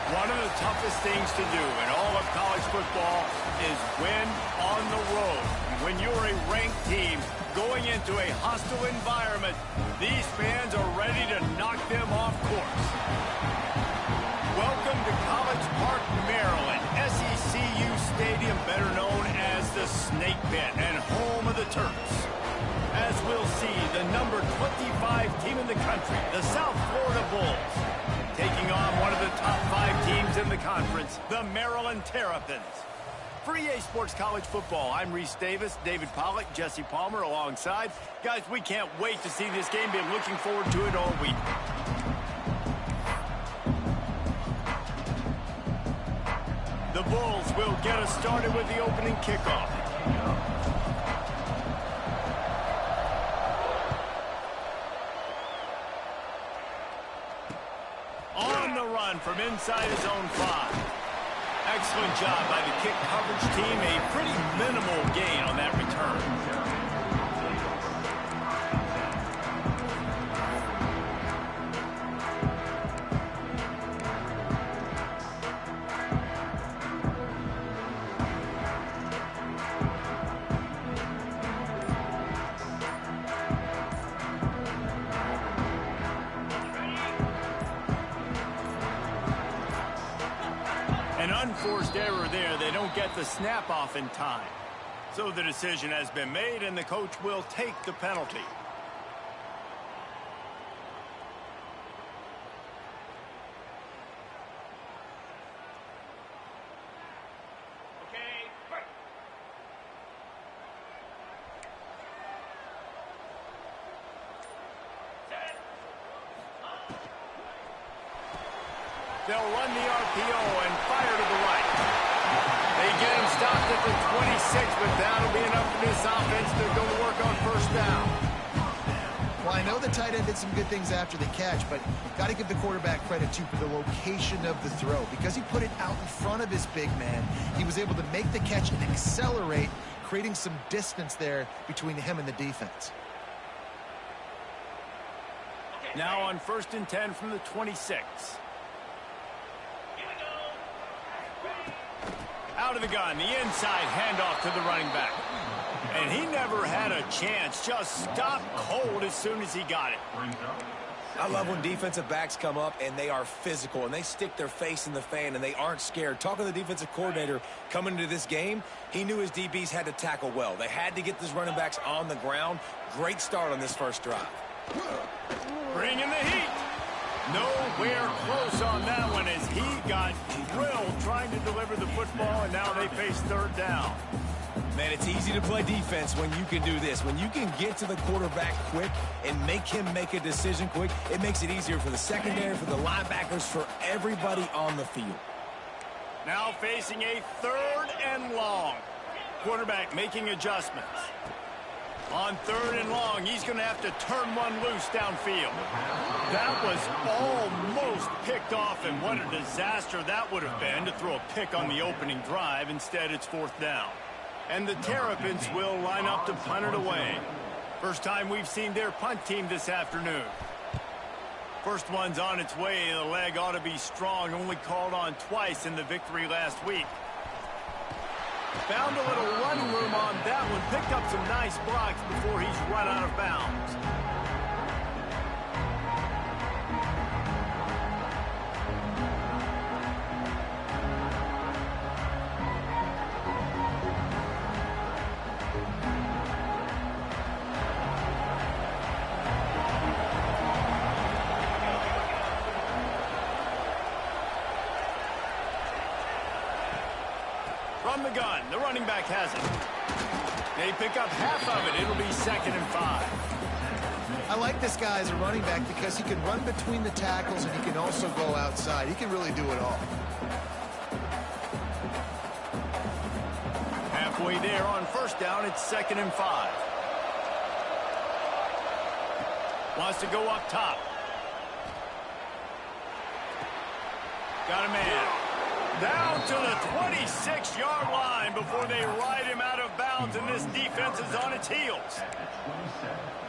One of the toughest things to do in all of college football is win on the road. When you're a ranked team going into a hostile environment, these fans are ready to knock them off course. Welcome to College Park, Maryland, SECU Stadium, better known as the Snake Pit and home of the Terps. As we'll see, the number 25 team in the country, the South Florida Bulls, taking on one of the top 5 teams in the conference, the Maryland Terrapins. For EA Sports College Football, I'm Reese Davis, David Pollack, Jesse Palmer alongside. Guys, we can't wait to see this game. Been looking forward to it all week. The Bulls will get us started with the opening kickoff. On the run from inside his own 5. Excellent job by the kick coverage team. A pretty minimal gain on that return. An unforced error there. They don't get the snap off in time. So the decision has been made, and the coach will take the penalty. They'll run the RPO and fire to the right. They get him stopped at the 26, but that'll be enough for this offense. They're going to work on first down. Well, I know the tight end did some good things after the catch, but got to give the quarterback credit, too, for the location of the throw. Because he put it out in front of his big man, he was able to make the catch and accelerate, creating some distance there between him and the defense. Now on 1st and 10 from the 26. Out of the gun, the inside handoff to the running back. And he never had a chance, just stopped cold as soon as he got it. I love when defensive backs come up and they are physical and they stick their face in the fan and they aren't scared. Talking to the defensive coordinator coming into this game, he knew his DBs had to tackle well. They had to get these running backs on the ground. Great start on this first drive. Bring in the heat. Nowhere close on that one as he got drilled trying to deliver the football, and now they face 3rd down. Man, it's easy to play defense when you can do this. When you can get to the quarterback quick and make him make a decision quick, it makes it easier for the secondary, for the linebackers, for everybody on the field. Now facing a 3rd and long. Quarterback making adjustments. On 3rd and long, he's going to have to turn one loose downfield. That was almost picked off, and what a disaster that would have been to throw a pick on the opening drive. Instead, it's 4th down. And the Terrapins will line up to punt it away. First time we've seen their punt team this afternoon. First one's on its way. The leg ought to be strong, only called on twice in the victory last week. Found a little running room on that one. Picked up some nice blocks before he's run out of bounds. From the gun, the running back has it. They pick up half of it. It'll be 2nd and 5. I like this guy as a running back because he can run between the tackles and he can also go outside. He can really do it all. Halfway there on 1st down, it's 2nd and 5. Wants to go up top. Got a man. Down to the 26-yard line before they ride him out of bounds, and this defense is on its heels.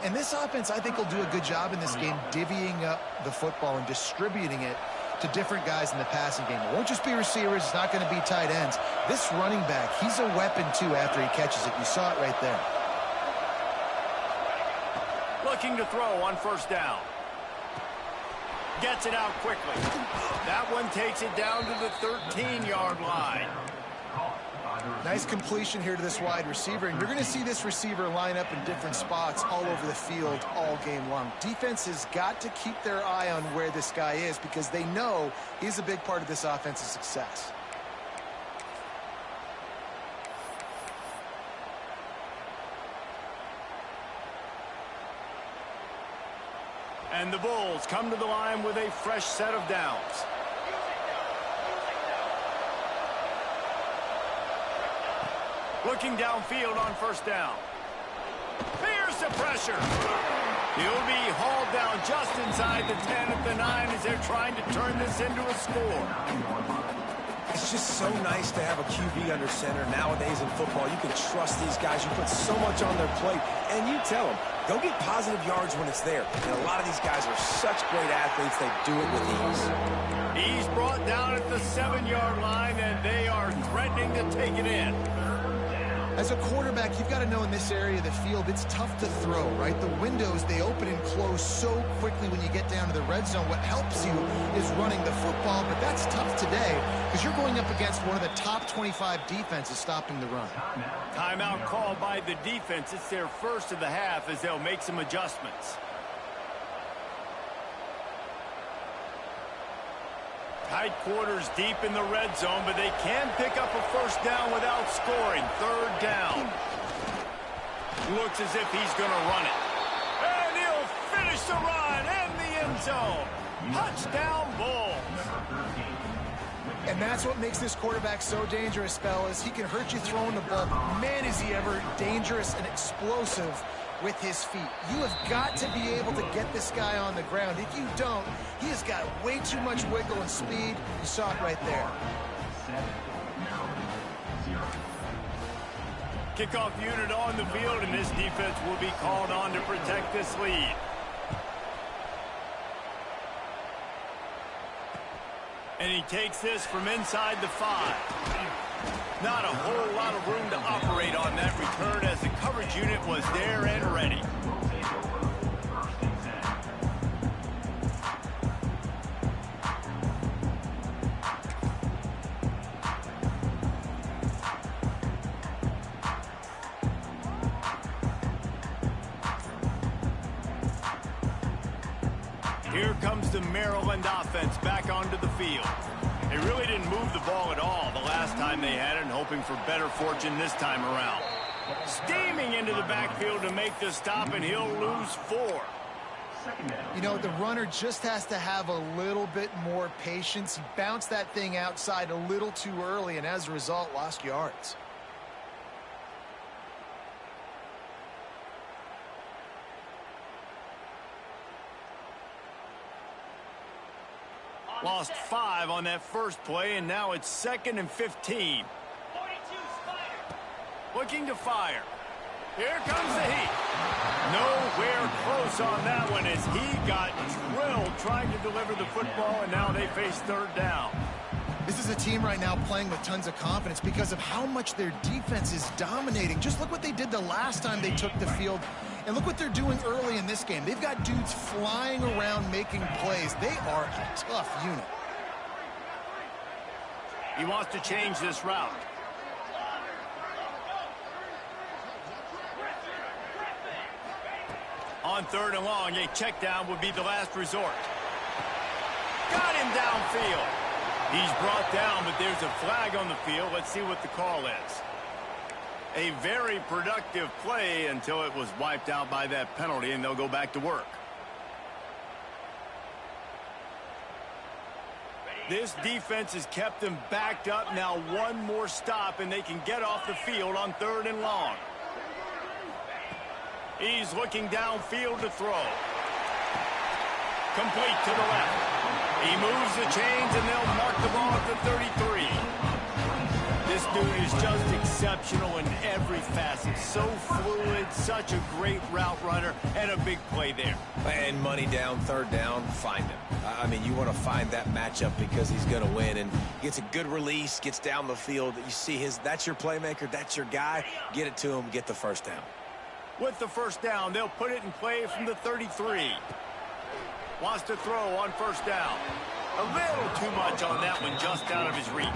And this offense, I think, will do a good job in this game divvying up the football and distributing it to different guys in the passing game. It won't just be receivers. It's not going to be tight ends. This running back, he's a weapon, too, after he catches it. You saw it right there. Looking to throw on first down. Gets it out quickly. That one takes it down to the 13-yard line. Nice completion here to this wide receiver, and you're going to see this receiver line up in different spots all over the field all game long. Defense has got to keep their eye on where this guy is because they know he's a big part of this offense's success. And the Bulls come to the line with a fresh set of downs. Looking downfield on first down. Fierce the pressure. He'll be hauled down just inside the 10 at the 9 as they're trying to turn this into a score. It's just so nice to have a QB under center nowadays in football. You can trust these guys. You put so much on their plate, and you tell them, go get positive yards when it's there. And a lot of these guys are such great athletes, they do it with ease. He's brought down at the 7-yard line, and they are threatening to take it in. As a quarterback, you've got to know in this area of the field, it's tough to throw, right? The windows, they open and close so quickly when you get down to the red zone. What helps you is running the football, but that's tough today because you're going up against one of the top 25 defenses stopping the run. Timeout called by the defense. It's their first of the half as they'll make some adjustments. Tight quarters deep in the red zone, but they can pick up a first down without scoring. Third down. Looks as if he's going to run it. And he'll finish the run in the end zone. Touchdown, Bulls. And that's what makes this quarterback so dangerous, fellas. He can hurt you throwing the ball. Man, is he ever dangerous and explosive with his feet. You have got to be able to get this guy on the ground. If you don't, he has got way too much wiggle and speed. You saw it right there. Kickoff unit on the field, and this defense will be called on to protect this lead. And he takes this from inside the 5. Not a whole lot of room to operate on that return as the coverage unit was there and ready. Here comes the Maryland offense back onto the field. They really didn't move the ball at all the last time they had it, and hoping for better fortune this time around. Steaming into the backfield to make the stop, and he'll lose 4. You know, the runner just has to have a little bit more patience. He bounced that thing outside a little too early, and as a result, lost yards. Lost 5 on that first play, and now it's 2nd and 15. Looking to fire. Here comes the heat. Nowhere close on that one as he got drilled trying to deliver the football, and now they face third down. This is a team right now playing with tons of confidence because of how much their defense is dominating. Just look what they did the last time they took the field. And look what they're doing early in this game. They've got dudes flying around making plays. They are a tough unit. He wants to change this route. On 3rd and long, a check down would be the last resort. Got him downfield. He's brought down, but there's a flag on the field. Let's see what the call is. A very productive play until it was wiped out by that penalty, and they'll go back to work. This defense has kept them backed up. Now one more stop, and they can get off the field on 3rd and long. He's looking downfield to throw. Complete to the left. He moves the chains, and they'll mark the ball at the 33. This dude is just exceptional in every facet. So fluid, such a great route runner, and a big play there. And money down, third down, find him. I mean, you want to find that matchup because he's going to win. And gets a good release, gets down the field. You see that's your playmaker, that's your guy. Get it to him, get the first down. With the first down, they'll put it in play from the 33. Wants to throw on first down. A little too much on that one, just out of his reach.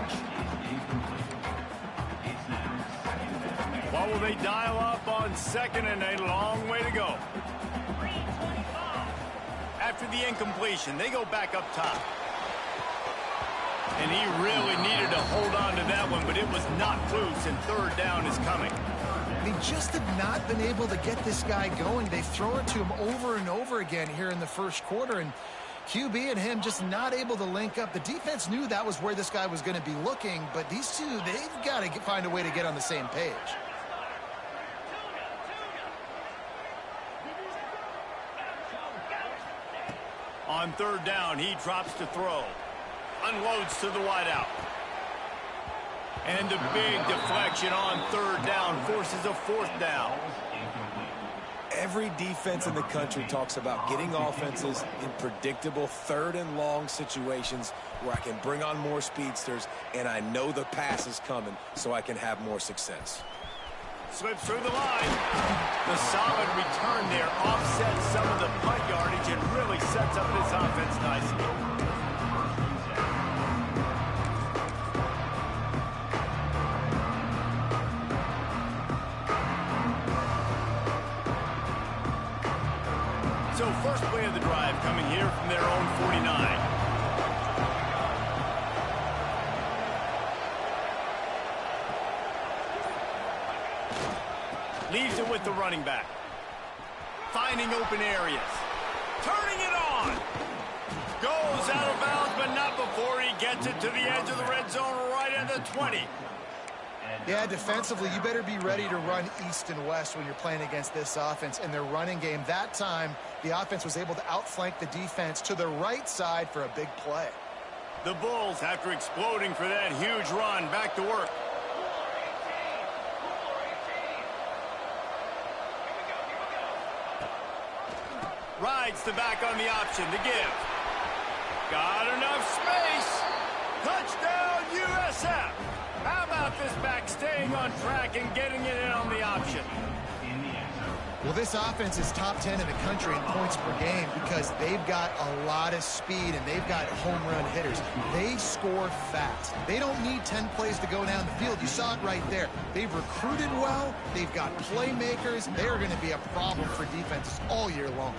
What will they dial up on second and a long way to go? After the incompletion, they go back up top. And he really needed to hold on to that one, but it was knocked loose, and third down is coming. They just have not been able to get this guy going. They've thrown it to him over and over again here in the first quarter, and QB and him just not able to link up. The defense knew that was where this guy was going to be looking, but these two, they've got to find a way to get on the same page. On third down, he drops to throw. Unloads to the wideout. And the big deflection on third down forces a fourth down. Every defense in the country talks about getting offenses in predictable third and long situations where I can bring on more speedsters and I know the pass is coming so I can have more success. Slips through the line. The solid return there offsets some of the punt yardage and really sets up this offense nicely. So first play of the drive coming here from their own 49. Leaves it with the running back. Finding open areas. Turning it on. Goes out of bounds, but not before he gets it to the edge of the red zone right at the 20. Yeah, defensively, you better be ready to run east and west when you're playing against this offense. And their running game, that time, the offense was able to outflank the defense to the right side for a big play. The Bulls, after exploding for that huge run, back to work. Rides the back on the option to give. Got enough space. Touchdown, USF. How about this back staying on track and getting it in on the option? Well, this offense is top 10 in the country in points per game because they've got a lot of speed and they've got home run hitters. They score fast. They don't need 10 plays to go down the field. You saw it right there. They've recruited well. They've got playmakers. They're going to be a problem for defenses all year long.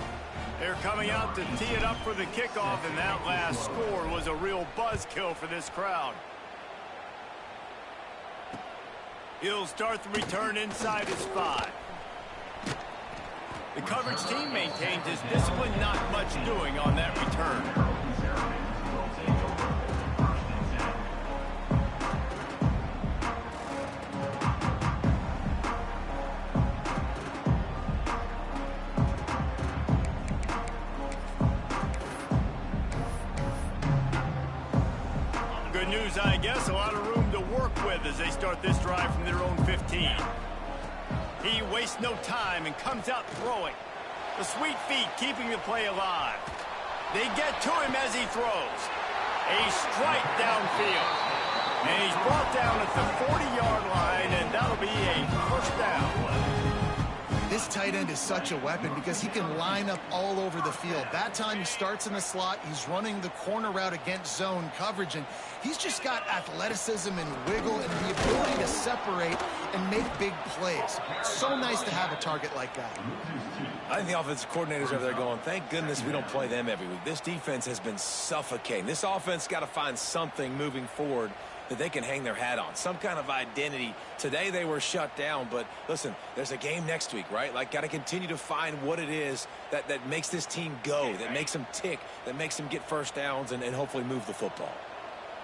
They're coming out to tee it up for the kickoff, and that last score was a real buzzkill for this crowd. He'll start the return inside his 5. The coverage team maintains his discipline, not much doing on that return. Good news, I guess, a lot of room to work with as they start this drive from their own 15. He wastes no time and comes out throwing. The sweet feet keeping the play alive. They get to him as he throws. A strike downfield. And he's brought down at the 40-yard line, and that'll be a first down. This tight end is such a weapon because he can line up all over the field. That time he starts in the slot. He's running the corner route against zone coverage, and he's just got athleticism and wiggle and the ability to separate and make big plays. It's so nice to have a target like that. I think the offensive coordinators over there going, thank goodness we don't play them every week. This defense has been suffocating. This offense got to find something moving forward that they can hang their hat on, some kind of identity. Today they were shut down, but listen, there's a game next week, right? Like, got to continue to find what it is that makes this team go, that makes them tick, that makes them get first downs and hopefully move the football.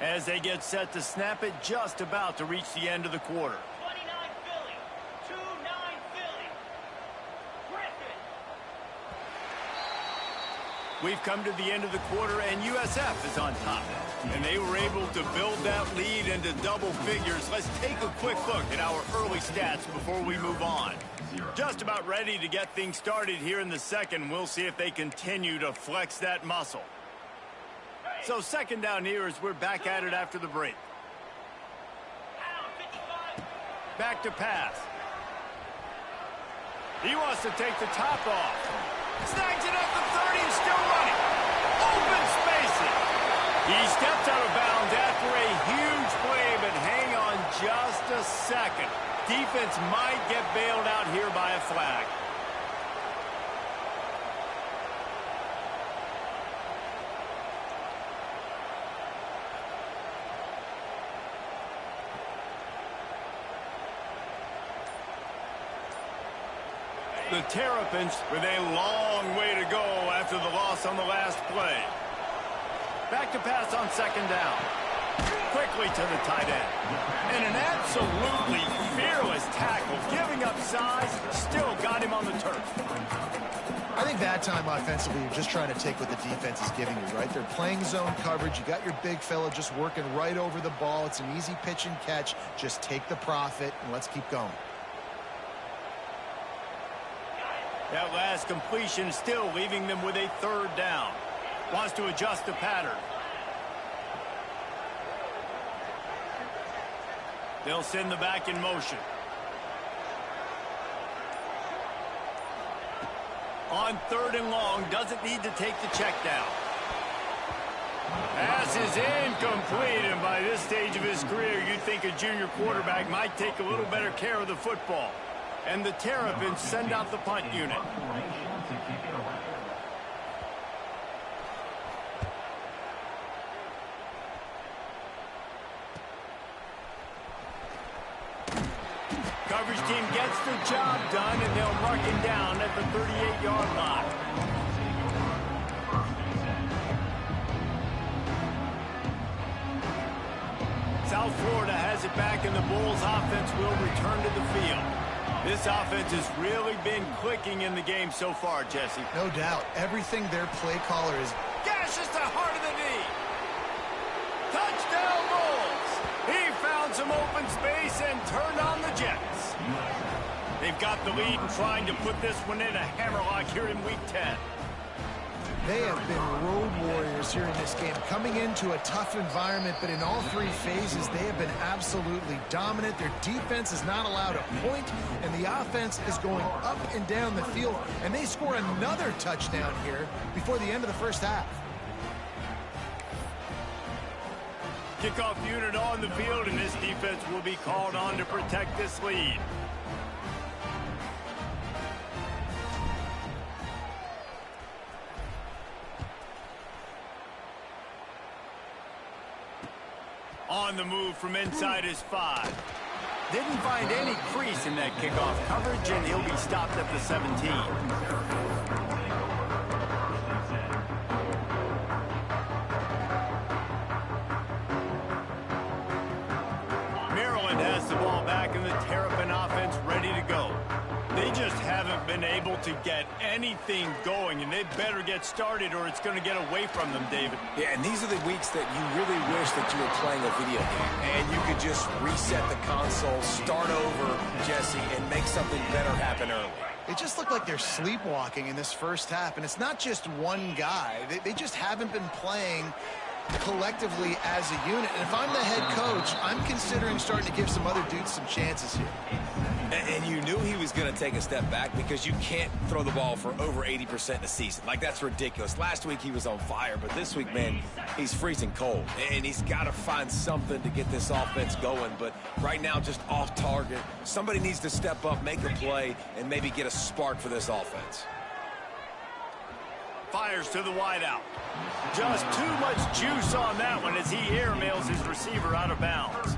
As they get set to snap it, just about to reach the end of the quarter. 29 Philly, 2-9 Philly. Griffin. We've come to the end of the quarter, and USF is on top. And they were able to build that lead into double figures. Let's take a quick look at our early stats before we move on. Just about ready to get things started here in the second. We'll see if they continue to flex that muscle. So second down here as we're back at it after the break. Back to pass. He wants to take the top off. Snags it at the 30 and still running. Open spaces. He steps out of bounds after a huge play, but hang on just a second. Defense might get bailed out here by a flag. The Terrapins with a long way to go after the loss on the last play. Back to pass on second down. Quickly to the tight end. And an absolutely fearless tackle. Giving up size, still got him on the turf. I think that time offensively, you're just trying to take what the defense is giving you, right? They're playing zone coverage. You got your big fella just working right over the ball. It's an easy pitch and catch. Just take the profit and let's keep going. That last completion still leaving them with a third down. Wants to adjust the pattern. They'll send the back in motion. On third and long, doesn't need to take the check down. Pass is incomplete, and by this stage of his career, you'd think a junior quarterback might take a little better care of the football. And the Terrapins send out the punt unit. Coverage team gets the job done, and they'll mark him down at the 38-yard line. South Florida has it back, and the Bulls offense will return to the field. This offense has really been clicking in the game so far, Jesse. No doubt. Everything their play caller is. Gashes the heart of the knee. Touchdown Bulls. He found some open space and turned on the Jets. They've got the lead and trying to put this one in a hammerlock here in Week 10. They have been road warriors here in this game, coming into a tough environment, but in all three phases, they have been absolutely dominant. Their defense is not allowed a point, and the offense is going up and down the field, and they score another touchdown here before the end of the first half. Kickoff unit on the field, and this defense will be called on to protect this lead. On the move from inside his 5. Didn't find any crease in that kickoff coverage, and he'll be stopped at the 17. Maryland has the ball back, and the Terrapin offense ready to go. They just haven't been able to get anything going, and they better get started or it's going to get away from them, David. Yeah, and these are the weeks that you really wish that you were playing a video game and you could just reset the console, start over, Jesse, and make something better happen early. It just looked like they're sleepwalking in this first half, and it's not just one guy. They just haven't been playing collectively as a unit. And if I'm the head coach, I'm considering starting to give some other dudes some chances here. And you knew he was going to take a step back because you can't throw the ball for over 80% in a season. Like, that's ridiculous. Last week he was on fire, but this week, man, he's freezing cold. And he's got to find something to get this offense going. But right now, just off target. Somebody needs to step up, make a play, and maybe get a spark for this offense. Fires to the wideout. Just too much juice on that one as he airmails his receiver out of bounds.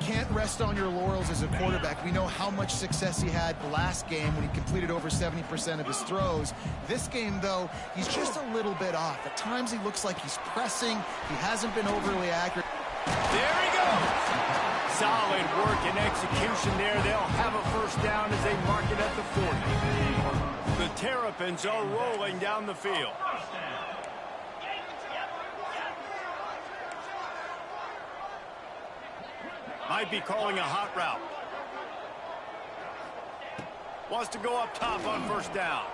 Can't rest on your laurels as a quarterback. We know how much success he had last game when he completed over 70% of his throws. This game, though, he's just a little bit off. At times he looks like he's pressing. He hasn't been overly accurate. There he goes. Solid work and execution there. They'll have a first down as they mark it at the 40. The Terrapins are rolling down the field. Might be calling a hot route. Wants to go up top on first down.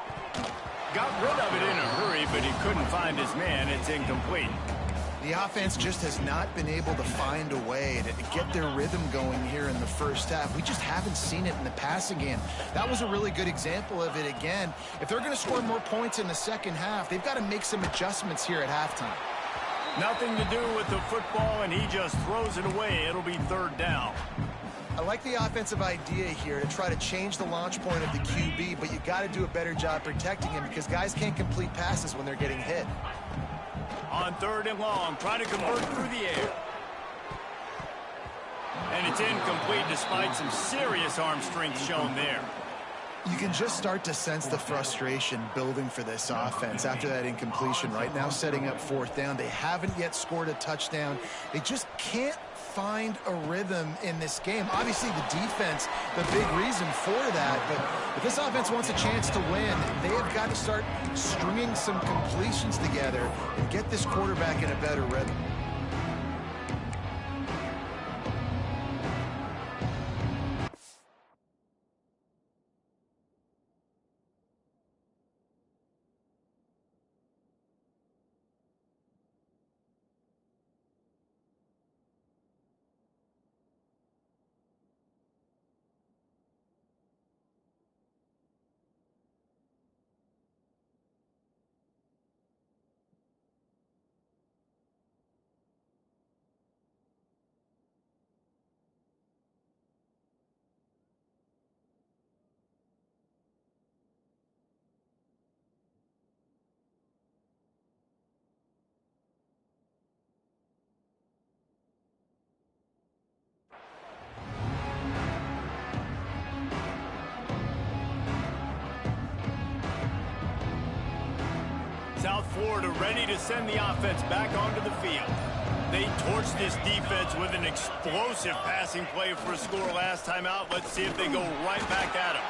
Got rid of it in a hurry, but he couldn't find his man. It's incomplete. The offense just has not been able to find a way to get their rhythm going here in the first half. We just haven't seen it in the passing game. That was a really good example of it again. If they're going to score more points in the second half, they've got to make some adjustments here at halftime. Nothing to do with the football, and he just throws it away. It'll be third down. I like the offensive idea here to try to change the launch point of the QB, but you got to do a better job protecting him because guys can't complete passes when they're getting hit. On third and long, trying to convert through the air. And it's incomplete despite some serious arm strength shown there. You can just start to sense the frustration building for this offense after that incompletion. Right now setting up fourth down. They haven't yet scored a touchdown. They just can't find a rhythm in this game. Obviously the defense, the big reason for that, but if this offense wants a chance to win, they have got to start stringing some completions together and get this quarterback in a better rhythm. South Florida ready to send the offense back onto the field. They torched this defense with an explosive passing play for a score last time out. Let's see if they go right back at him.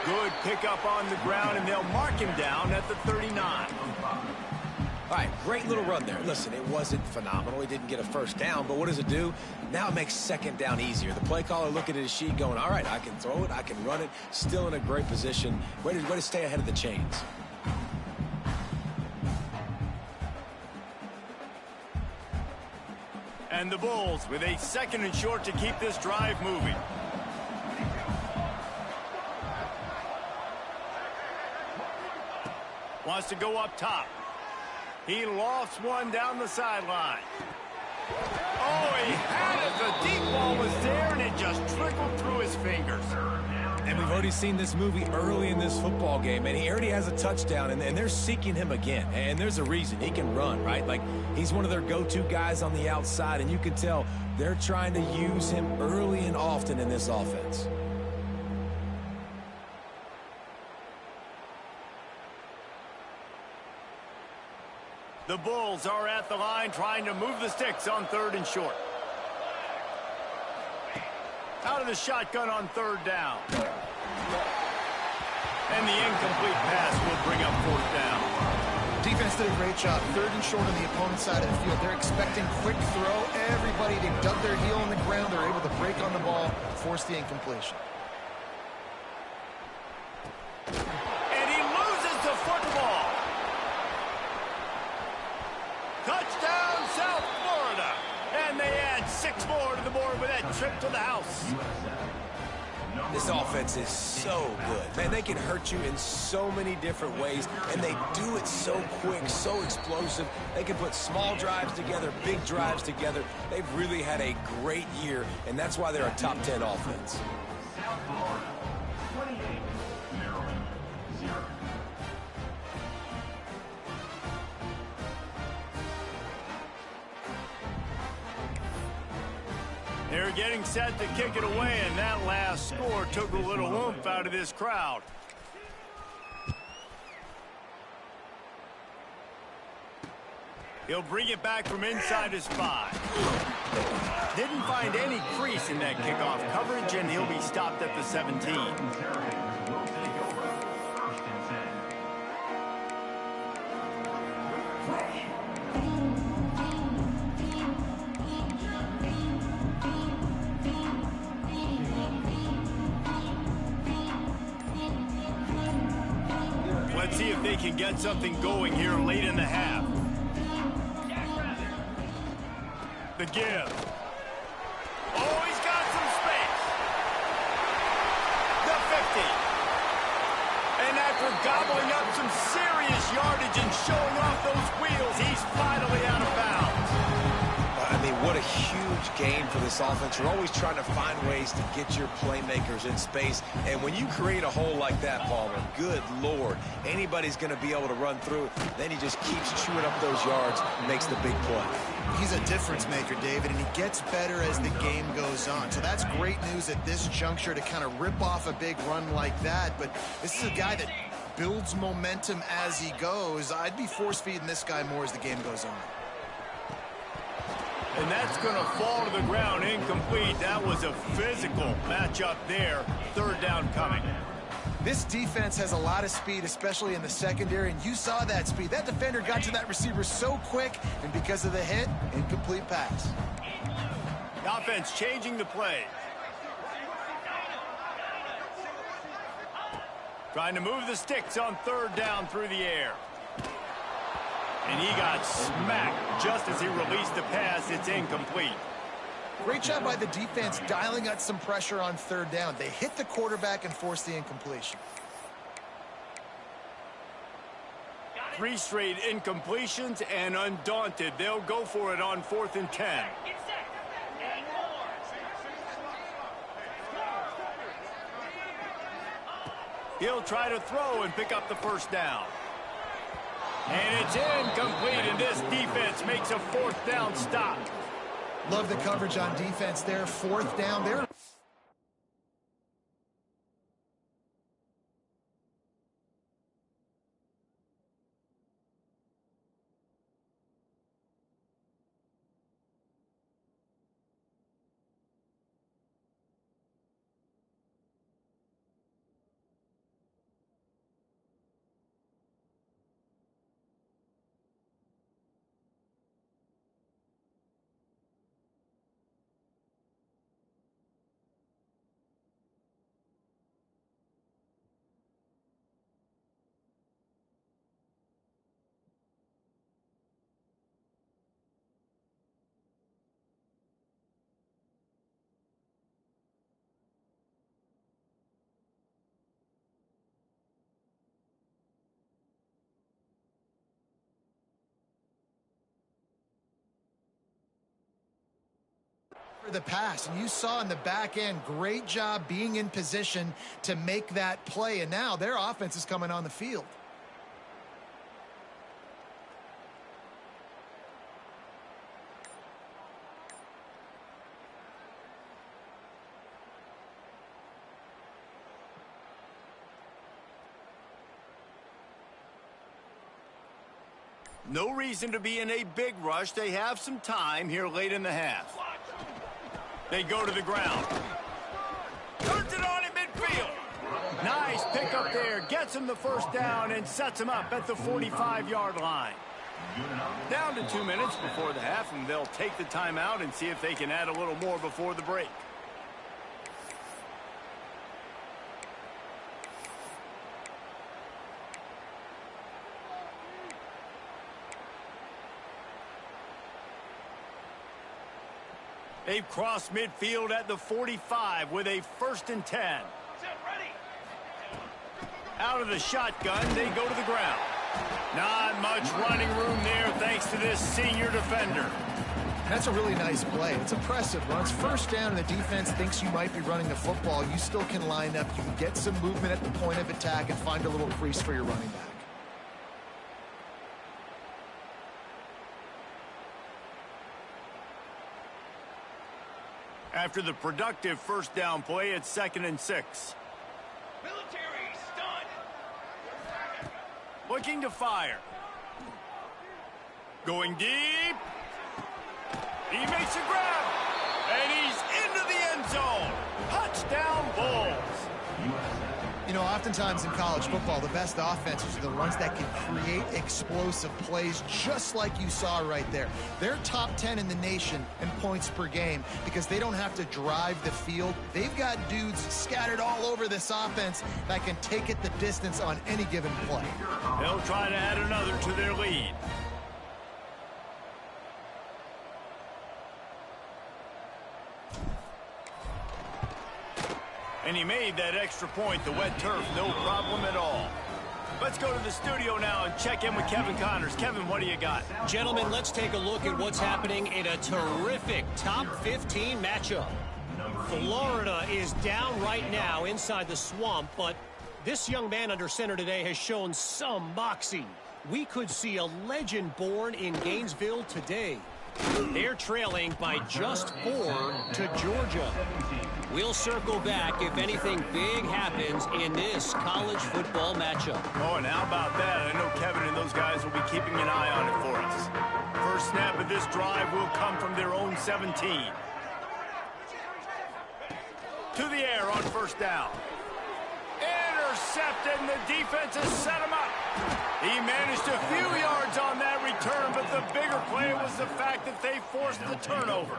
Good pickup on the ground, and they'll mark him down at the 39. All right, great little run there. Listen, it wasn't phenomenal. He didn't get a first down, but what does it do? Now it makes second down easier. The play caller looking at his sheet going, all right, I can throw it, I can run it. Still in a great position. Way to stay ahead of the chains. And the Bulls with a second and short to keep this drive moving. Wants to go up top. He lofts one down the sideline. Oh, he had it. The deep ball was there, and it just trickled through his fingers. And we've already seen this movie early in this football game, and he already has a touchdown, and they're seeking him again. And there's a reason. He can run, right? Like, he's one of their go-to guys on the outside, and you can tell they're trying to use him early and often in this offense. The Bulls are at the line trying to move the sticks on third and short. Out of the shotgun on third down. And the incomplete pass will bring up fourth down. Defense did a great job. Third and short on the opponent's side of the field. They're expecting quick throw. Everybody, they dug their heel on the ground. They're able to break on the ball, force the incompletion. And he loses the football. Touchdown, South Florida. And they add 6 more to the board with that trip to the house. This offense is so good. Man, they can hurt you in so many different ways, and they do it so quick, so explosive. They can put small drives together, big drives together. They've really had a great year, and that's why they're a top 10 offense. South Florida, 28, Maryland, 0. They're getting set to kick it away, and that last score took a little oomph out of this crowd. He'll bring it back from inside his 5. Didn't find any crease in that kickoff coverage, and he'll be stopped at the 17. Terrapins will take over 1st and 10. if they can get something going here late in the half. The give. Oh, he's got some space. The 50. And after gobbling up some serious yardage and showing off those wheels, he's finally out of bounds. I mean, what a huge gain for this offense. You're always trying to find ways to get your playmakers in space. And when you create a hole like that, Palmer, good Lord, anybody's going to be able to run through. Then he just keeps chewing up those yards and makes the big play. He's a difference maker, David, and he gets better as the game goes on. So that's great news at this juncture to kind of rip off a big run like that. But this is a guy that builds momentum as he goes. I'd be force-feeding this guy more as the game goes on. And that's going to fall to the ground incomplete. That was a physical matchup there. Third down coming. This defense has a lot of speed, especially in the secondary, and you saw that speed. That defender got to that receiver so quick, and because of the hit, incomplete pass. The offense changing the play. Trying to move the sticks on third down through the air. And he got smacked just as he released the pass. It's incomplete. Great job by the defense dialing out some pressure on third down. They hit the quarterback and forced the incompletion. 3 straight incompletions, and undaunted, they'll go for it on 4th and 10. He'll try to throw and pick up the first down. And it's incomplete, and this defense makes a 4th down stop. Love the coverage on defense there. 4th down there. The pass, and you saw in the back end, great job being in position to make that play, and now their offense is coming on the field. No reason to be in a big rush. They have some time here late in the half. They go to the ground. Turns it on in midfield. Nice pickup there. Gets him the first down and sets him up at the 45-yard line. Down to 2 minutes before the half, and they'll take the timeout and see if they can add a little more before the break. They've crossed midfield at the 45 with a 1st and 10. Out of the shotgun, they go to the ground. Not much running room there thanks to this senior defender. That's a really nice play. It's impressive. When it's 1st down and the defense thinks you might be running the football, you still can line up. You can get some movement at the point of attack and find a little crease for your running back. After the productive 1st down play, it's 2nd and 6. Military stunned. Looking to fire. Going deep. He makes a grab. And he's into the end zone. Touchdown, Bulls. You know, Oftentimes in college football, the best offenses are the ones that can create explosive plays just like you saw right there. They're top 10 in the nation in points per game because they don't have to drive the field. They've got dudes scattered all over this offense that can take it the distance on any given play. They'll try to add another to their lead. And he made that extra point, the wet turf, no problem at all. Let's go to the studio now and check in with Kevin Connors. Kevin, what do you got? Gentlemen, let's take a look at what's happening in a terrific top 15 matchup. Florida is down right now inside the swamp, but this young man under center today has shown some moxie. We could see a legend born in Gainesville today. They're trailing by just 4 to Georgia. We'll circle back if anything big happens in this college football matchup. Oh, and how about that? I know Kevin and those guys will be keeping an eye on it for us. First snap of this drive will come from their own 17. To the air on first down. Intercepted, and the defense has set him up. He managed a few yards on that return, but the bigger play was the fact that they forced the turnover.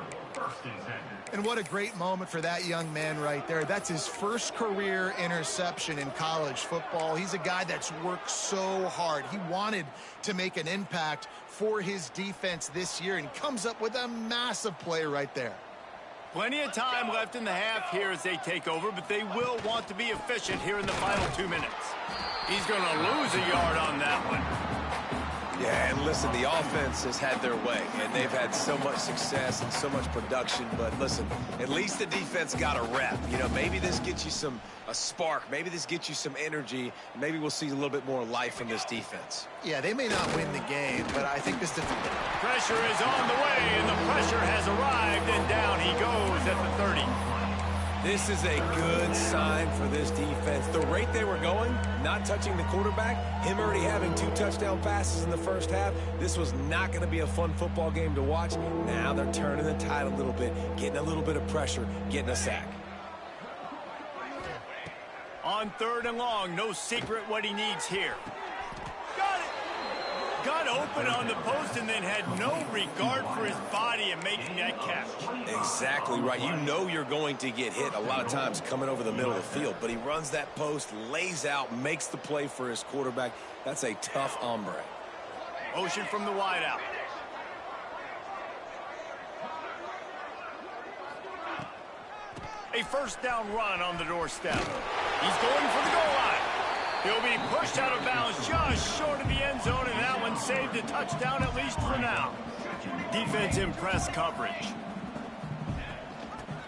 And what a great moment for that young man right there. That's his first career interception in college football. He's a guy that's worked so hard. He wanted to make an impact for his defense this year and comes up with a massive play right there. Plenty of time left in the half here as they take over, but they will want to be efficient here in the final 2 minutes. He's going to lose a yard on that one. Yeah, and listen, the offense has had their way, and they've had so much success and so much production. But listen, at least the defense got a rep. You know, maybe this gets you a spark. Maybe this gets you some energy. Maybe we'll see a little bit more life from this defense. Yeah, they may not win the game, but I think this defense... Pressure is on the way, and the pressure has arrived, and down he goes at the 30. This is a good sign for this defense. The rate they were going, not touching the quarterback, him already having 2 touchdown passes in the first half, this was not going to be a fun football game to watch. Now they're turning the tide a little bit, getting a little bit of pressure, getting a sack. On 3rd and long, no secret what he needs here. Got it! Got open on the post and then had no regard for his body in making that catch. Exactly right. You know you're going to get hit a lot of times coming over the middle of the field, but he runs that post, lays out, makes the play for his quarterback. That's a tough hombre. Motion from the wideout. A first down run on the doorstep. He's going for the goal line. He'll be pushed out of bounds just short of the end zone, and that one saved a touchdown at least for now. Defense in press coverage.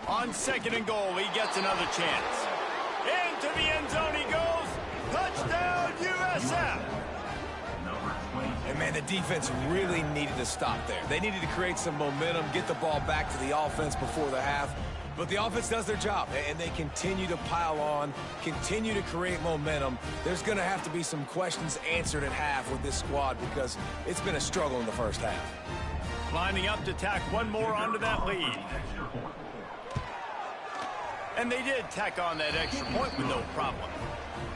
On 2nd and goal, he gets another chance. Into the end zone he goes. Touchdown, USF. And, man, the defense really needed to stop there. They needed to create some momentum, get the ball back to the offense before the half. But the offense does their job, and they continue to pile on, continue to create momentum. There's going to have to be some questions answered at half with this squad because it's been a struggle in the first half. Lining up to tack one more onto that lead. And they did tack on that extra point with no problem.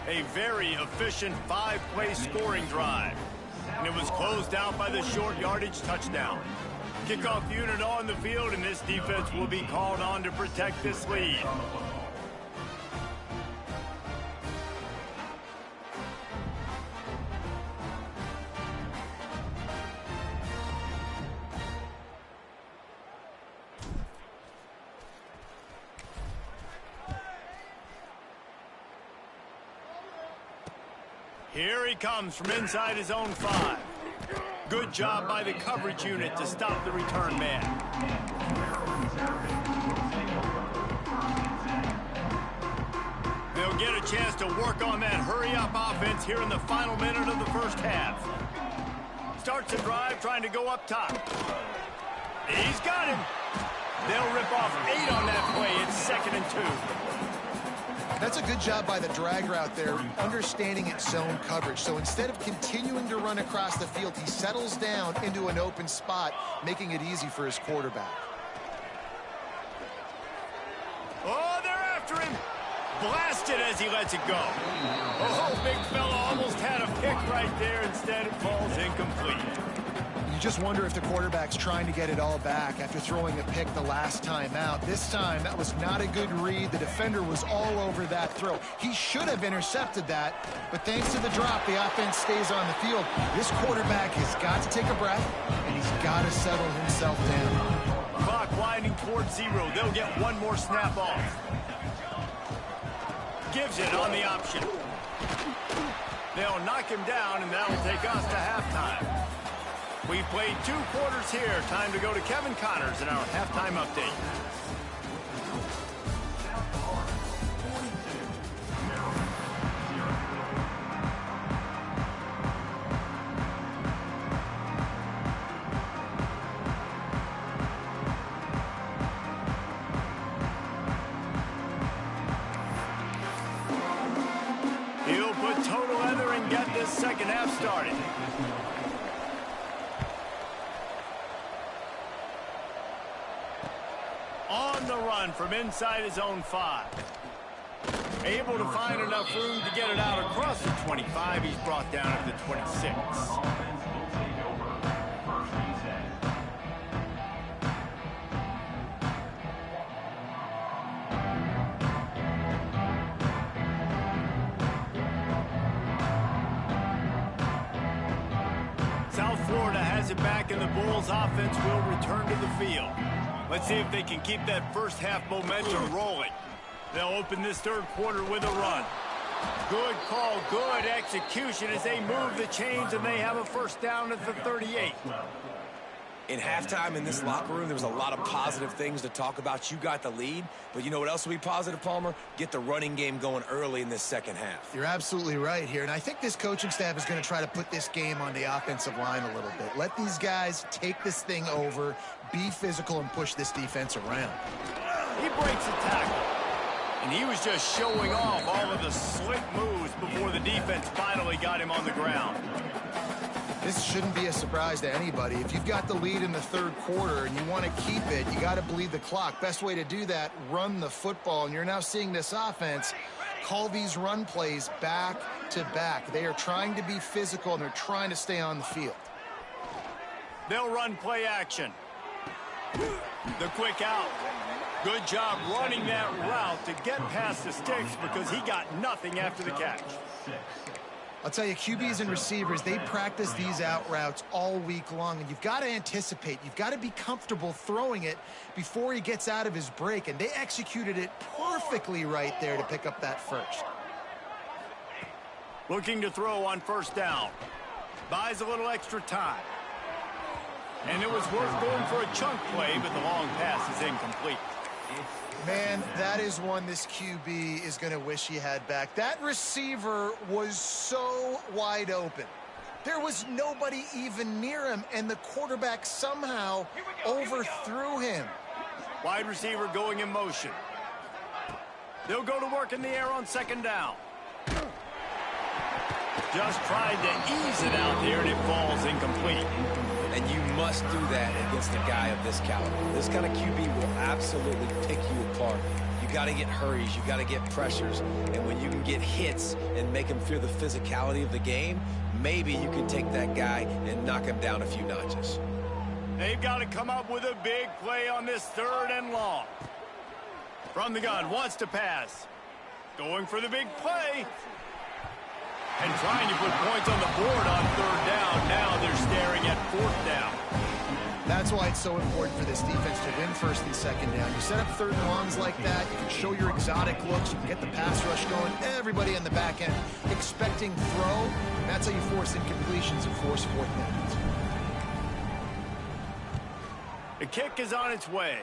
A very efficient 5-play scoring drive. And it was closed out by the short yardage touchdown. Kickoff unit on the field, and this defense will be called on to protect this lead. Here he comes from inside his own 5. Good job by the coverage unit to stop the return man. They'll get a chance to work on that hurry-up offense here in the final minute of the first half. Starts the drive trying to go up top. He's got him. They'll rip off 8 on that play. It's 2nd and 2. That's a good job by the drag route there, understanding its zone coverage. So instead of continuing to run across the field, he settles down into an open spot, making it easy for his quarterback. Oh, they're after him. Blasted as he lets it go. Oh, big fella almost had a pick right there. Instead, it falls incomplete. You just wonder if the quarterback's trying to get it all back after throwing a pick the last time out. This time, that was not a good read. The defender was all over that throw. He should have intercepted that, but thanks to the drop, the offense stays on the field. This quarterback has got to take a breath, and he's got to settle himself down. Clock winding towards 0. They'll get one more snap off. Gives it on the option. They'll knock him down, and that'll take us to halftime. We've played 2 quarters here. Time to go to Kevin Connors in our halftime update. He'll put total leather and get this second half started. On the run from inside his own 5. Able to find enough room to get it out across the 25. He's brought down at the 26. South Florida has it back, and the Bulls offense will return to the field. Let's see if they can keep that first half momentum rolling. They'll open this third quarter with a run. Good call, good execution as they move the chains, and they have a first down at the 38. In halftime in this locker room, there was a lot of positive things to talk about. You got the lead, but you know what else will be positive, Palmer? Get the running game going early in this second half. You're absolutely right here, and I think this coaching staff is going to try to put this game on the offensive line a little bit. Let these guys take this thing over, be physical, and push this defense around. He breaks a tackle, and he was just showing off all of the slick moves before the defense finally got him on the ground. This shouldn't be a surprise to anybody. If you've got the lead in the third quarter and you want to keep it, you got to bleed the clock. Best way to do that, run the football. And you're now seeing this offense call these run plays back to back. They are trying to be physical, and they're trying to stay on the field. They'll run play action. The quick out. Good job running that route to get past the sticks because he got nothing after the catch. I'll tell you, QBs and receivers, they practice these out routes all week long, and you've got to anticipate. You've got to be comfortable throwing it before he gets out of his break, and they executed it perfectly right there to pick up that first. Looking to throw on first down. Buys a little extra time. And it was worth going for a chunk play, but the long pass is incomplete. Man, that is one this QB is going to wish he had back. That receiver was so wide open. There was nobody even near him, and the quarterback somehow overthrew him. Wide receiver going in motion. They'll go to work in the air on second down. Just tried to ease it out there, and it falls incomplete. And you must do that against a guy of this caliber. This kind of QB will absolutely pick you apart. You got to get hurries. You got to get pressures. And when you can get hits and make him feel the physicality of the game, maybe you can take that guy and knock him down a few notches. They've got to come up with a big play on this third and long. From the gun, wants to pass. Going for the big play. And trying to put points on the board on third down. Now they're staring at fourth down. That's why it's so important for this defense to win first and second down. You set up third and longs like that, you can show your exotic looks, you can get the pass rush going, everybody on the back end expecting throw, and that's how you force incompletions and force fourth downs. The kick is on its way.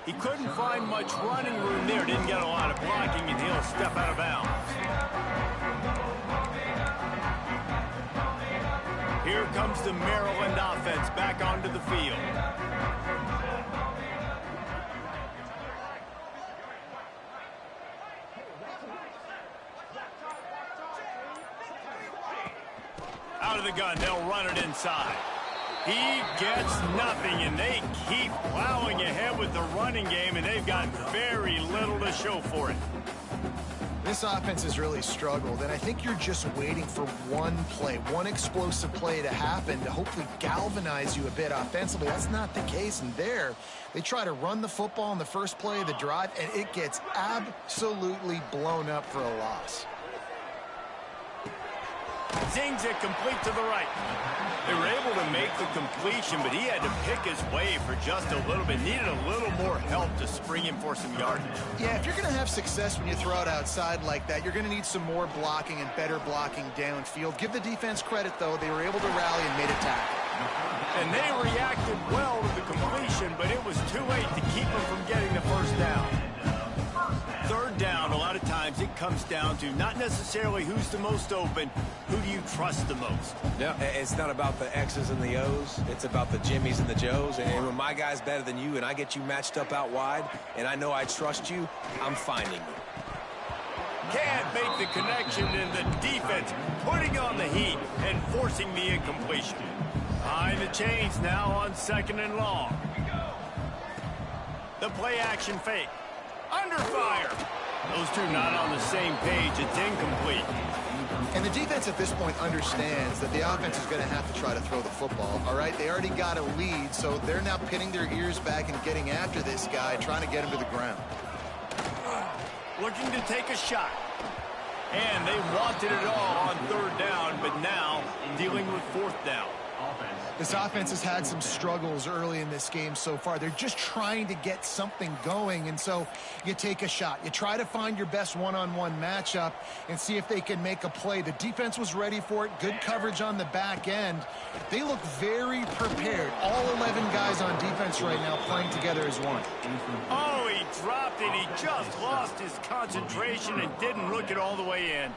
He couldn't find much running room there. Didn't get a lot of blocking, and he'll step out of bounds. Here comes the Maryland offense back onto the field. Out of the gun, they'll run it inside. He gets nothing, and they keep plowing ahead with the running game, and they've got very little to show for it. This offense has really struggled, and I think you're just waiting for one play, one explosive play to happen to hopefully galvanize you a bit offensively. That's not the case, and there they try to run the football in the first play of the drive, and it gets absolutely blown up for a loss. Zings it complete to the right. They were able to make the completion, but he had to pick his way for just a little bit. Needed a little more help to spring him for some yardage. Yeah, if you're going to have success when you throw it outside like that, you're going to need some more blocking and better blocking downfield. Give the defense credit, though. They were able to rally and made a tackle. And they reacted well to the completion, but it was too late to keep him from getting the first down. Third down, a lot of times it comes down to not necessarily who's the most open, who do you trust the most? Yeah, it's not about the X's and the O's. It's about the Jimmies and the Joes. And when my guy's better than you and I get you matched up out wide and I know I trust you, I'm finding you. Can't make the connection, and the defense putting on the heat and forcing the incompletion. Behind the chains now on 2nd and long. The play action fake. Under fire. Those two not on the same page. It's incomplete. And the defense at this point understands that the offense is going to have to try to throw the football, all right? They already got a lead, so they're now pinning their ears back and getting after this guy, trying to get him to the ground. Looking to take a shot. And they wanted it all on 3rd down, but now dealing with 4th down. This offense has had some struggles early in this game so far. They're just trying to get something going, and so you take a shot. You try to find your best one-on-one matchup and see if they can make a play. The defense was ready for it. Good coverage on the back end. They look very prepared. All 11 guys on defense right now playing together as one. Oh, he dropped it. He just lost his concentration and didn't look it all the way in.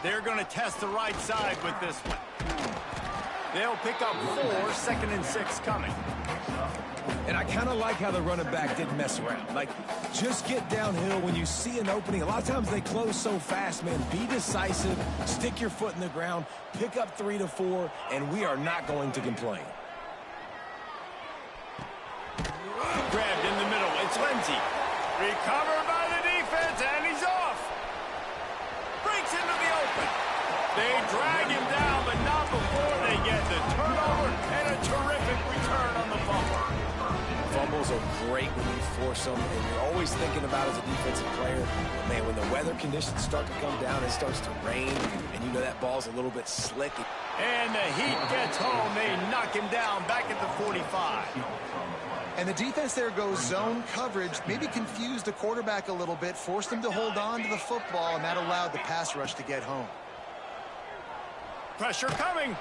They're going to test the right side with this one. They'll pick up 4, 2nd and 6 coming. And I kind of like how the running back didn't mess around. Like, just get downhill when you see an opening. A lot of times they close so fast, man. Be decisive, stick your foot in the ground, pick up 3 to 4, and we are not going to complain. Grabbed in the middle. It's Lindsey. Recovered by the defense, and he's off. Breaks into the open. They drag him down, but not before they get the turnover and a terrific return on the fumble. Fumbles are great when you force them, and you're always thinking about as a defensive player, but man, when the weather conditions start to come down, it starts to rain, and you know that ball's a little bit slick. And the heat gets home. They knock him down back at the 45. And the defense there goes zone coverage, maybe confused the quarterback a little bit, forced him to hold on to the football, and that allowed the pass rush to get home. Pressure coming.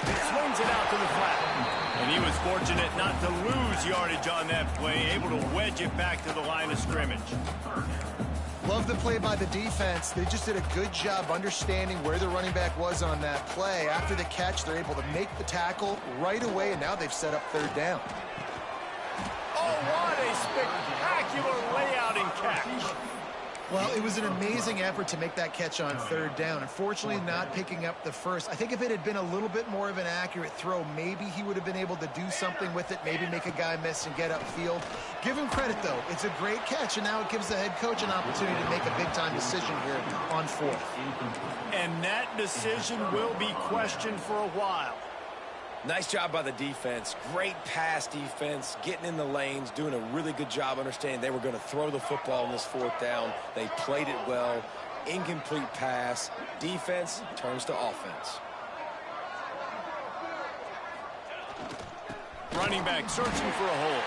Swings it out to the flat. And he was fortunate not to lose yardage on that play, able to wedge it back to the line of scrimmage. Love the play by the defense. They just did a good job understanding where the running back was on that play. After the catch, they're able to make the tackle right away, and now they've set up 3rd down. Oh, what a spectacular layout and catch. Well, it was an amazing effort to make that catch on 3rd down. Unfortunately, not picking up the first. I think if it had been a little bit more of an accurate throw, maybe he would have been able to do something with it, maybe make a guy miss and get upfield. Give him credit, though. It's a great catch, and now it gives the head coach an opportunity to make a big-time decision here on 4th. And that decision will be questioned for a while. Nice job by the defense. Great pass defense, getting in the lanes, doing a really good job understanding they were going to throw the football in this 4th down. They played it well. Incomplete pass. Defense turns to offense. Running back searching for a hole.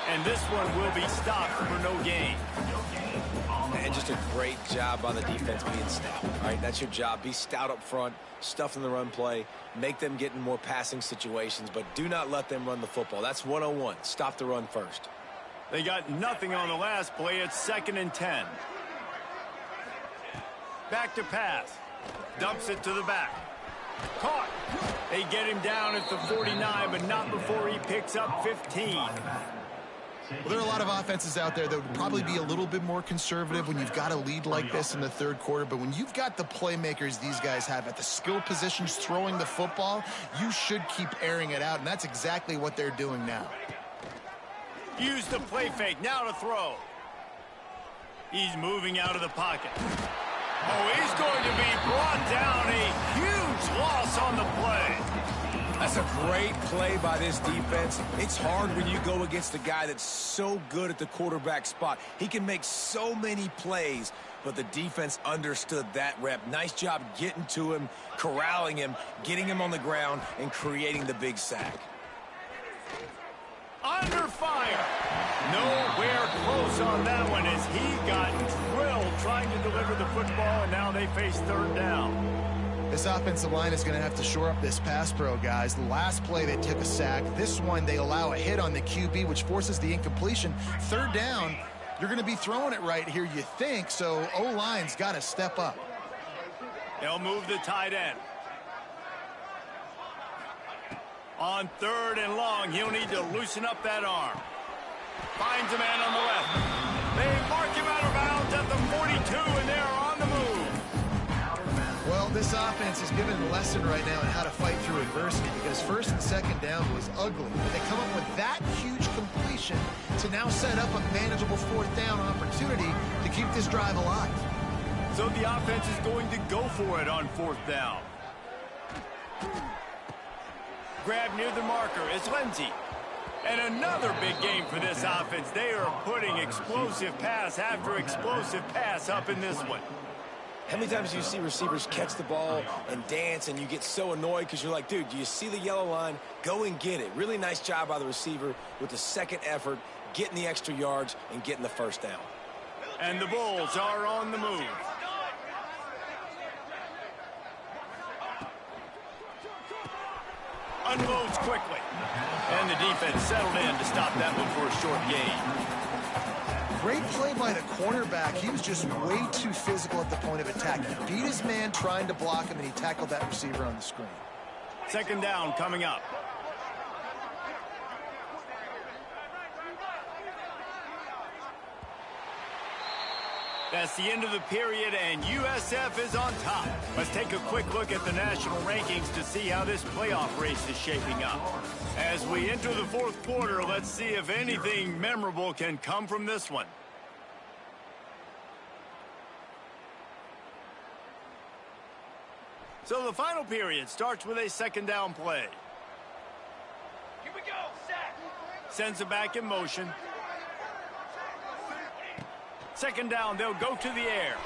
And this one will be stopped for no gain. And just a great job by the defense being stout. All right, that's your job. Be stout up front, stuff in the run play, make them get in more passing situations, but do not let them run the football. That's 101. Stop the run first. They got nothing on the last play. It's 2nd and 10. Back to pass. Dumps it to the back. Caught. They get him down at the 49, but not before he picks up 15. Well, there are a lot of offenses out there that would probably be a little bit more conservative when you've got a lead like this in the third quarter. But when you've got the playmakers these guys have at the skill positions throwing the football, you should keep airing it out, and that's exactly what they're doing now. Use the play fake. Now to throw. He's moving out of the pocket. Oh, he's going to be brought down. A huge loss on the play. That's a great play by this defense. It's hard when you go against a guy that's so good at the quarterback spot. He can make so many plays, but the defense understood that rep. Nice job getting to him, corralling him, getting him on the ground, and creating the big sack. Under fire. Nowhere close on that one as he got drilled trying to deliver the football, and now they face third down. This offensive line is going to have to shore up this pass pro, guys. The last play they took a sack. This one they allow a hit on the QB, which forces the incompletion. Third down, you're going to be throwing it right here, you think, so O-line's got to step up. They'll move the tight end. On third and long, he'll need to loosen up that arm. Finds a man on the left. They mark him out of bounds at the 42, and they're on the move. Well, this offense is given a lesson right now on how to fight through adversity, because first and second down was ugly. But they come up with that huge completion to now set up a manageable fourth down opportunity to keep this drive alive. So the offense is going to go for it on fourth down. Grab near the marker is Lindsey. And another big game for this offense. They are putting explosive pass after explosive pass up in this one. How many times do you see receivers catch the ball and dance and you get so annoyed because you're like, dude, do you see the yellow line? Go and get it. Really nice job by the receiver with the second effort, getting the extra yards and getting the first down. And the Bulls are on the move. Unloads quickly. And the defense settled in to stop that one for a short gain. Great play by the cornerback. He was just way too physical at the point of attack. He beat his man trying to block him, and he tackled that receiver on the screen. Second down coming up. That's the end of the period, and USF is on top. Let's take a quick look at the national rankings to see how this playoff race is shaping up. As we enter the fourth quarter, let's see if anything memorable can come from this one. So the final period starts with a second down play. Here we go, sack. Sends it back in motion. Second down, they'll go to the air.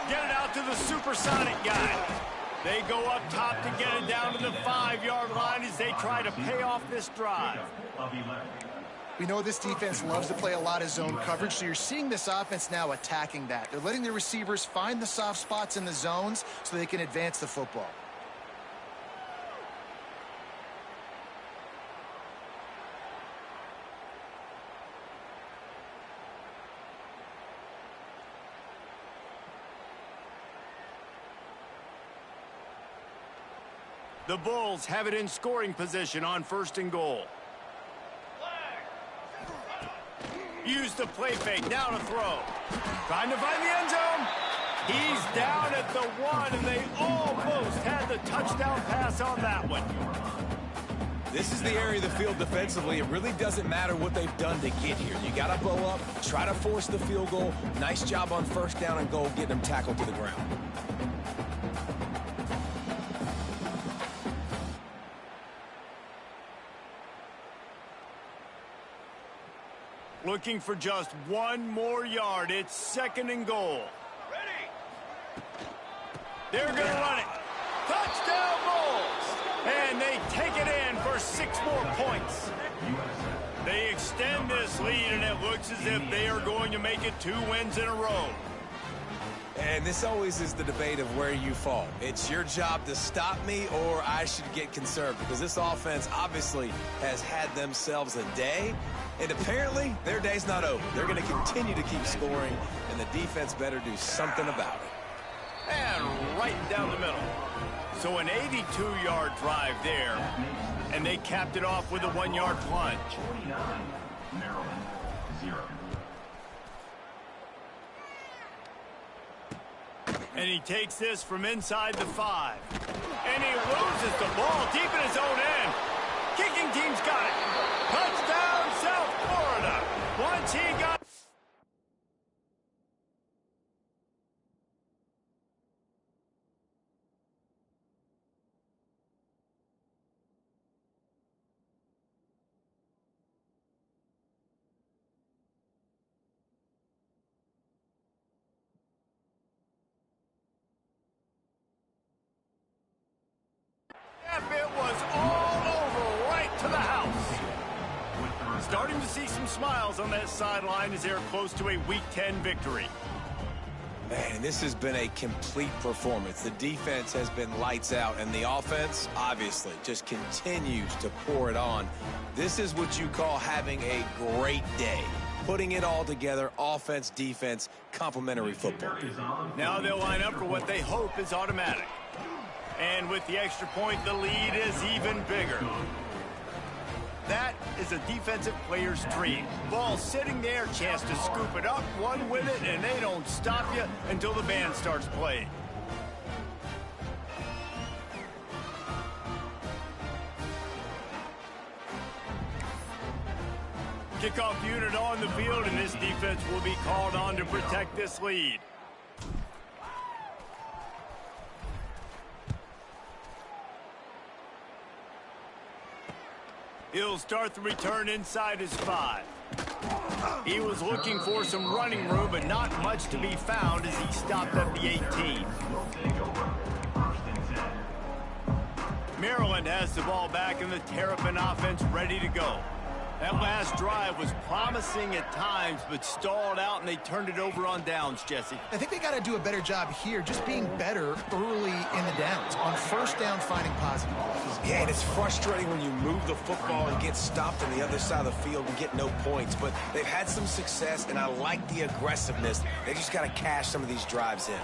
Get it out to the supersonic guy. They go up top to get it down to the 5-yard line as they try to pay off this drive. We know this defense loves to play a lot of zone coverage, so you're seeing this offense now attacking that. They're letting the receivers find the soft spots in the zones so they can advance the football. The Bulls have it in scoring position on first and goal. Use the play fake, now to throw. Trying to find the end zone. He's down at the 1, and they almost had the touchdown pass on that one. This is the area of the field defensively. It really doesn't matter what they've done to get here. You got to bow up, try to force the field goal. Nice job on first down and goal, getting them tackled to the ground. Looking for just one more yard. It's second and goal. Ready. They're going to run it. Touchdown Bulls! And they take it in for 6 more points. They extend this lead, and it looks as if they are going to make it 2 wins in a row. And this always is the debate of where you fall. It's your job to stop me, or I should get conserved, because this offense obviously has had themselves a day, and apparently their day's not over. They're going to continue to keep scoring, and the defense better do something about it. And right down the middle. So an 82-yard drive there, and they capped it off with a 1-yard plunge. 49, Maryland, 0. And he takes this from inside the 5. And he loses the ball deep in his own end. Kicking team's got it. Touchdown, South Florida. Once he got... It was all over right to the house. Starting to see some smiles on that sideline as they're close to a Week 10 victory. Man, this has been a complete performance. The defense has been lights out, and the offense, obviously, just continues to pour it on. This is what you call having a great day. Putting it all together, offense, defense, complementary football. Now they'll line up for what they hope is automatic. And with the extra point, the lead is even bigger. That is a defensive player's dream. Ball sitting there, chance to scoop it up, one with it, and they don't stop you until the band starts playing. Kickoff unit on the field, and this defense will be called on to protect this lead. He'll start the return inside his 5. He was looking for some running room, but not much to be found as he stopped at the 18. Maryland has the ball back in the Terrapin offense ready to go. That last drive was promising at times, but stalled out, and they turned it over on downs, Jesse. I think they got to do a better job here, just being better early in the downs. On first down, finding positive plays. Yeah, and it's frustrating when you move the football and get stopped on the other side of the field and get no points. But they've had some success, and I like the aggressiveness. They just got to cash some of these drives in.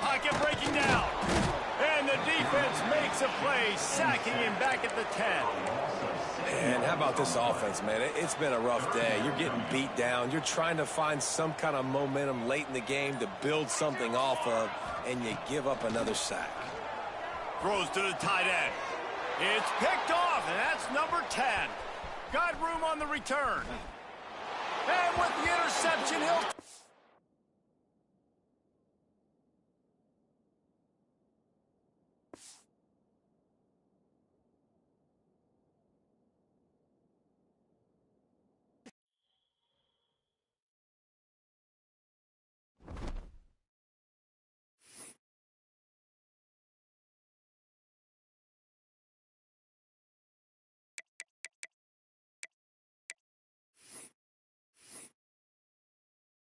Pocket breaking down. And the defense makes a play, sacking him back at the 10. And how about this offense, man? It's been a rough day. You're getting beat down. You're trying to find some kind of momentum late in the game to build something off of, and you give up another sack. Throws to the tight end. It's picked off, and that's number 10. Got room on the return. And with the interception, he'll...